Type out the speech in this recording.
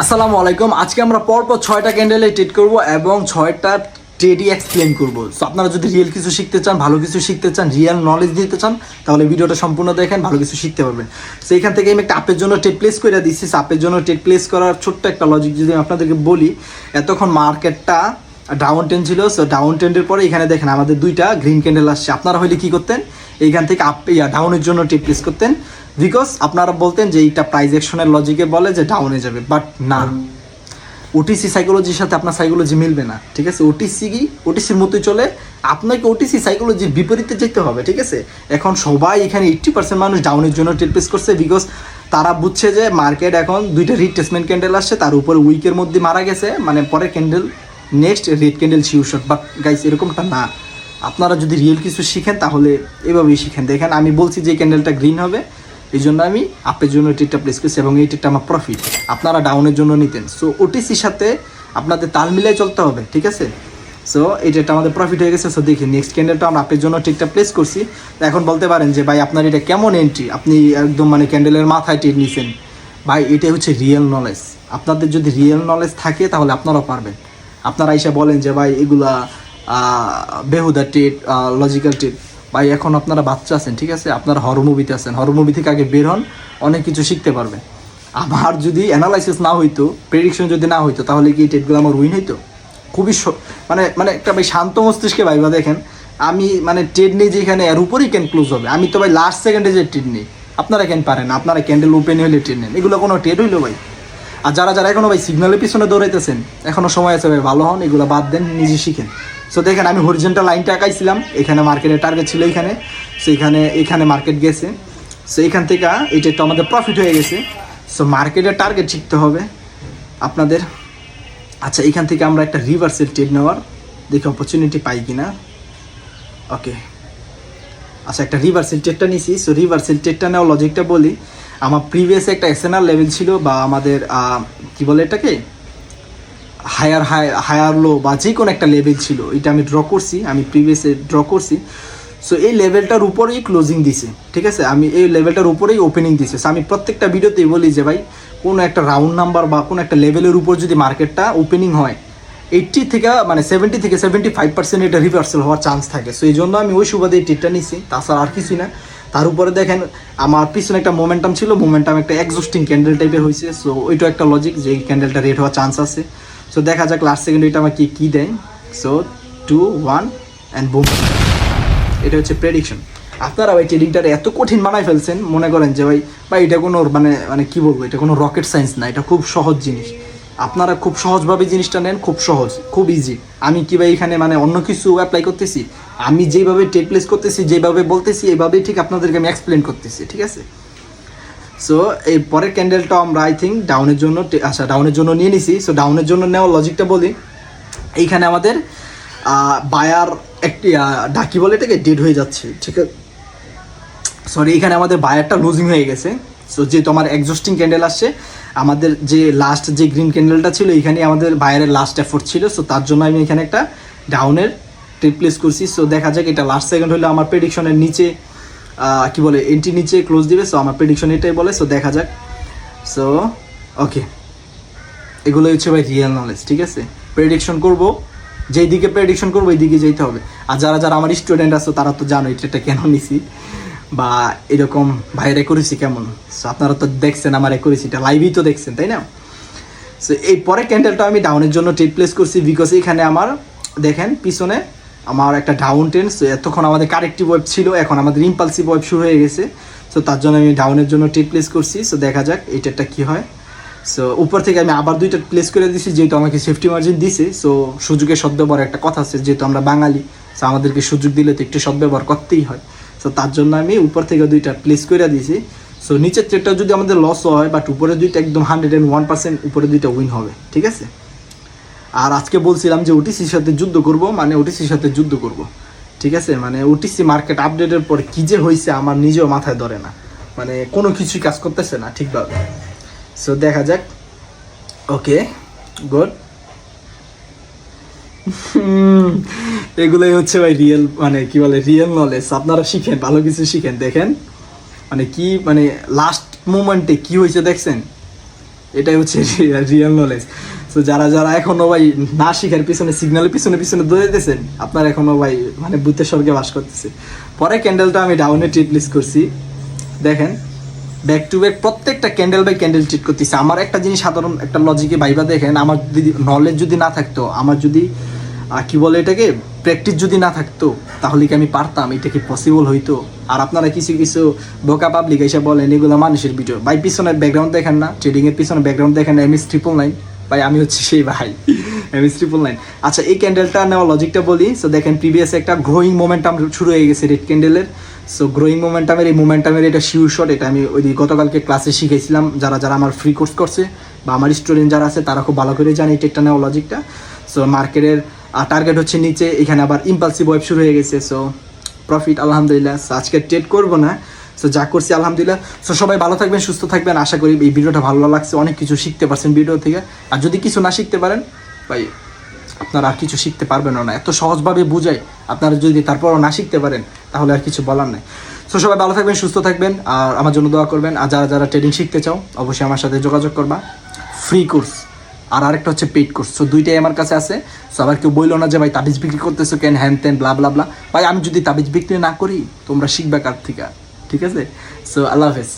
আসসালামু আলাইকুম। আজকে আমরা পরপর 6টা ক্যান্ডেলে ট্রেড করব এবং 6টা ট্রেডই এক্সপ্লেন করব। সো আপনারা যদি রিয়েল কিছু শিখতে চান, ভালো কিছু শিখতে চান, রিয়েল নলেজ দিতে চান, তাহলে ভিডিওটা সম্পূর্ণ দেখেন, ভালো কিছু শিখতে পারবেন। সো এখান থেকে আমি একটা আপের জন্য ট্রেড প্লেস করে দিচ্ছি। আপের জন্য ট্রেড প্লেস করার ছোট্ট একটা লজিক যদি আমি আপনাদেরকে বলি, এতক্ষণ মার্কেটটা ডাউন ট্রেন্ড ছিল। সো ডাউন ট্রেন্ডের পরে এখানে দেখেন আমাদের দুইটা গ্রিন ক্যান্ডেল আসছে। আপনারা হইলে কী করতেন, এইখান থেকে ডাউনের জন্য ট্রেড প্লেস করতেন, বিকজ আপনারা বলতেন যে এইটা প্রাইস অ্যাকশনের লজিকে বলে যে ডাউনে যাবে। বাট না, ওটিসি সাইকোলজির সাথে আপনার সাইকোলজি মিলবে না, ঠিক আছে? ওটিসির মতোই চলে, আপনাকে ওটিসি সাইকোলজির বিপরীতে যেতে হবে, ঠিক আছে? এখন সবাই এখানে 80% মানুষ ডাউনের জন্য ট্রেড প্লেস করছে, বিকজ তারা বুঝছে যে মার্কেট এখন দুইটা রিট্রেসমেন্ট ক্যান্ডেল আসছে, তার উপরে উইকের মধ্যে মারা গেছে, মানে পরের candle next red candle sure. But guys, এরকমটা না। আপনারা যদি রিয়েল কিছু শিখেন তাহলে এভাবেই শিখেন। দেখেন, আমি বলছি যে ক্যান্ডেলটা গ্রিন হবে, এই জন্য আমি আপের জন্য ট্রেডটা প্লেস করছি এবং এই ট্রেডটা আমার প্রফিট। আপনারা ডাউনের জন্য নিতেন। সো ওটিসির সাথে আপনাদের তাল মিলাই চলতে হবে, ঠিক আছে? সো এই ট্রেডটা আমাদের প্রফিট হয়ে গেছে। সো দেখি নেক্সট ক্যান্ডেলটা আমরা আপের জন্য ট্রেডটা প্লেস করছি। এখন বলতে পারেন যে ভাই আপনার এটা কেমন এন্ট্রি, আপনি একদম মানে ক্যান্ডেলের মাথায় ট্রেড নিছেন। ভাই, এটাই হচ্ছে রিয়েল নলেজ। আপনাদের যদি রিয়েল নলেজ থাকে তাহলে আপনারাও পারবেন। আপনারা এসে বলেন যে ভাই এগুলা বেহুদা ট্রেড, লজিক্যাল ট্রেড। ভাই, এখন আপনারা বাচ্চা আছেন, ঠিক আছে? আপনারা হরর মুভিতে আছেন, হরর মুভি থেকে আগে বের হন, অনেক কিছু শিখতে পারবেন। আমার যদি অ্যানালাইসিস না হইতো, প্রেডিকশন যদি না হইতো, তাহলে কি এই ট্রেডগুলো আমার উইন হইতো? খুবই মানে মানে একটা ভাই শান্ত মস্তিষ্কে ভাইবা দেখেন, আমি মানে ট্রেড নিই যেখানে এর উপরেই ক্যান ক্লোজ হবে। আমি তো ভাই লাস্ট সেকেন্ডে যে ট্রেড নিই, আপনারা কেন পারেন? আপনারা ক্যান্ডেল ওপেন হইলে ট্রেড নেন, এগুলো কোনো ট্রেড হইলো ভাই? আর যারা যারা এখনও ভাই সিগন্যালের পিছনে দৌড়াইতেছেন, এখনও সময় আছে ভাই, ভালো হন, এগুলো বাদ দেন, নিজে শিখেন। সো দেখেন, আমি হরিজেন্টাল লাইনটা আঁকাইছিলাম, এখানে মার্কেটের টার্গেট ছিল এইখানে। সো এখানে মার্কেট গেছে। সো এইখান থেকে এটা একটু আমাদের প্রফিট হয়ে গেছে। সো মার্কেটের টার্গেট শিখতে হবে আপনাদের। আচ্ছা, এইখান থেকে আমরা একটা রিভার্সাল ট্রেড নেওয়ার দেখি অপরচুনিটি পাই কি না। ওকে, আচ্ছা, একটা রিভার্সাল ট্রেডটা নিছি। সো রিভার্সাল ট্রেডটা নেওয়ার লজিকটা বলি। আমার প্রিভিয়াস একটা এসএনআর লেভেল ছিল, বা আমাদের কি বলে এটাকে, হায়ার লো বা যে কোনো একটা লেভেল ছিল, এটা আমি ড্র করছি, আমি প্রিভিয়াসে ড্র করছি। সো এই লেভেলটার উপরেই ক্লোজিং দিছে, ঠিক আছে? আমি এই লেভেলটার উপরেই ওপেনিং দিছে। সো আমি প্রত্যেকটা ভিডিওতেই বলি যে ভাই, কোনো একটা রাউন্ড নাম্বার বা কোনো একটা লেভেলের উপর যদি মার্কেটটা ওপেনিং হয়, 80 থেকে মানে 70 থেকে 75% এটা রিভার্সাল হওয়ার চান্স থাকে। সো এই জন্য আমি ওই সুবাদে এই ট্রেডটা নিছি, তাছাড়া আর কিছুই না। তার উপরে দেখেন আমার পিছনে একটা মোমেন্টাম ছিল, মোমেন্টাম একটা এক্সস্টিং ক্যান্ডেল টাইপের হয়েছে। সো ওইটা একটা লজিক যে এই ক্যান্ডেলটা রেড হওয়ার চান্স আছে। সো দেখা যাক লাস্ট সেকেন্ড এটা আমাকে কী দেয়। So 2, 1 and broom. এটা হচ্ছে প্রেডিকশন। আপনারা ভাই ট্রেডিংটা এত কঠিন বানাই ফেলছেন, মনে করেন যে ভাই এটা কোনো মানে কী বলবো, এটা কোনো রকেট সায়েন্স না, এটা খুব সহজ জিনিস। আপনারা খুব সহজভাবে জিনিসটা নেন, খুব সহজ, খুব ইজি। আমি কি ভাই এখানে মানে অন্য কিছু অ্যাপ্লাই করতেছি? আমি যেভাবে ট্রেড প্লেস করতেছি, যেভাবে বলতেছি, এইভাবেই ঠিক আপনাদেরকে আমি এক্সপ্লেন করতেছি, ঠিক আছে? সো এই পরের ক্যান্ডেলটা আমরা আই থিঙ্ক ডাউনের জন্য নিয়ে নিছি। সো ডাউনের জন্য নেওয়ার লজিকটা বলি। এইখানে আমাদের বায়ার একটি ডাকি বলে এটাকে ডেড হয়ে যাচ্ছে, ঠিক আছে? সরি, এখানে আমাদের বায়ারটা লুজিং হয়ে গেছে। সো যেহেতু আমার এক্সস্টিং ক্যান্ডেল আসছে, আমাদের যে লাস্ট যে গ্রিন ক্যান্ডেলটা ছিল, এইখানে আমাদের বায়ারের লাস্ট এফোর্ট ছিল। সো তার জন্য আমি এখানে একটা ডাউনের ট্রেড প্লেস করছি। সো দেখা যাক, এটা লাস্ট সেকেন্ড হলে আমার প্রেডিকশনের নিচে কি বলে, এন্ট্রি নিচে ক্লোজ দিবে। সো আমার প্রেডিকশন এটাই বলে। সো দেখা যাক। সো ওকে, এগুলো হচ্ছে ভাই রিয়েল নলেজ, ঠিক আছে? প্রেডিকশন করবো, যেই দিকে প্রেডিকশন করবো এই দিকে যেতে হবে। আর যারা যারা আমার স্টুডেন্ট আছে তারা তো জানো এটা কেন নিছি, বা এরকম ভাই রেকরেসি কেমন। সো আপনারা তো দেখছেন আমার রেকরেসিটা, লাইভই তো দেখছেন, তাই না? সো এই পরে ক্যান্ডেলটা আমি ডাউনের জন্য ট্রেড প্লেস করছি, বিকজ এখানে আমার দেখেন পিছনে আমার একটা ডাউন ট্রেন্ড। সো এতক্ষণ আমাদের কারেক্টিভ ওয়েব ছিল, এখন আমাদের ইম্পালসিভ ওয়েব শুরু হয়ে গেছে। সো তার জন্য আমি ডাউনের জন্য ট্রেড প্লেস করছি। সো দেখা যাক এইটা কী হয়। সো উপর থেকে আমি আবার দুইটা প্লেস করে দিছি, যেহেতু আমাকে সেফটি মার্জিন দিছে। সো সুযোগের সদ্ব্যবহার একটা কথা আছে, যেহেতু আমরা বাঙালি, সো আমাদেরকে সুযোগ দিলে তো একটু সদ্ব্যবহার করতেই হয়। সো তার জন্য আমি উপর থেকে দুইটা প্লেস করে দিয়েছি। সো নিচের ট্রেডটা যদি আমাদের লস হয়, বাট উপরে দুইটা একদম 101% উপরে দুইটা উইন হবে, ঠিক আছে? আর আজকে বলছিলাম যে ওটিসির সাথে যুদ্ধ করব, মানে ওটিসির সাথে যুদ্ধ করব, ঠিক আছে? মানে ওটিসি মার্কেট আপডেটের পর কী যে হয়েছে আমার নিজেও মাথায় ধরে না, মানে কোনো কিছুই কাজ করতেছে না ঠিকভাবে। সো দেখা যাক। ওকে, গুড। এগুলোই হচ্ছে ভাই রিয়েল, মানে কি বলে, রিয়েল নলেজ। আপনারা শিখেন, ভালো কিছু শিখেন। দেখেন মানে কি, মানে লাস্ট মোমেন্টে কি হয়েছে দেখছেন? এটাই হচ্ছে রিয়েল নলেজ। সো যারা যারা এখনো ভাই না শিখার পিছনে সিগন্যালের পিছনে পিছনে দৌড়াইতেছেন, আপনারা এখনো ভাই মানে ভূতের স্বর্গে বাস করতেছে। পরে ক্যান্ডেলটা আমি ডাউনে ট্রিট লিস্ট করছি, দেখেন ব্যাক টু ব্যাক প্রত্যেকটা ক্যান্ডেল বাই ক্যান্ডেল ট্রিট করতেছে। আমার একটা জিনিস সাধারণ একটা লজিকে ভাইবা দেখেন, আমার যদি নলেজ যদি না থাকতো, আমার যদি কি বলে এটাকে প্র্যাকটিস যদি না থাকতো, তাহলে কি আমি পারতাম? এটা কি পসিবল হইতো? আর আপনারা কিছু কিছু বোকা পাবলিক এসে বলেন এগুলো মানুষের ভিডিও। ভাই পিছনে ব্যাকগ্রাউন্ড দেখেন না, ট্রেডিংয়ের পিছনে ব্যাকগ্রাউন্ড দেখেন না, MS999। ভাই আমি হচ্ছে সেই ভাই MS999। আচ্ছা এই ক্যান্ডেলটা নেওয়া লজিকটা বলি। সো দেখেন প্রিভিয়াস একটা গ্রোয়িং মোমেন্টাম শুরু হয়ে গেছে রেড ক্যান্ডেলের। সো গ্রোয়িং মোমেন্টামের এই মোমেন্টামের এটা শিওর শট, এটা আমি ওই গতকালকে ক্লাসে শিখেছিলাম। যারা যারা আমার ফ্রি কোর্স করছে বা আমার স্টুডেন্ট যারা আছে তারা খুব ভালো করে জানে এই টেকটা নেওয়া লজিকটা। সো মার্কেটের টার্গেট হচ্ছে নিচে, এখানে আবার ইম্পালসিভ ওয়েব শুরু হয়ে গেছে। সো প্রফিট আলহামদুলিল্লাহ। সো আজকে ট্রেড করবো না, সো যা করছি আলহামদুলিল্লাহ। সো সবাই ভালো থাকবেন, সুস্থ থাকবেন। আশা করি এই ভিডিওটা ভালো লাগছে, অনেক কিছু শিখতে পারছেন ভিডিও থেকে। আর যদি কিছু না শিখতে পারেন ভাই, আপনারা আর কিছু শিখতে পারবেনও না। এত সহজভাবে বুঝাই, আপনারা যদি তারপরও না শিখতে পারেন তাহলে আর কিছু বলার নাই। সো সবাই ভালো থাকবেন, সুস্থ থাকবেন, আর আমার জন্য দোয়া করবেন। আর যারা যারা ট্রেডিং শিখতে চাও অবশ্যই আমার সাথে যোগাযোগ করবা। ফ্রি কোর্স আর আরেকটা হচ্ছে পেইড কোর্স। সো দুইটাই আমার কাছে আছে। সো আবার কেউ বললো না যে ভাই তাবিজ বিক্রি করতেছো কেন, হ্যান ত্যান ব্লা ব্লা ব্লা। ভাই আমি যদি তাবিজ বিক্রি না করি তোমরা শিখবে কার থেকে? ঠিক আছে? সো আল্লাহ হাফেজ।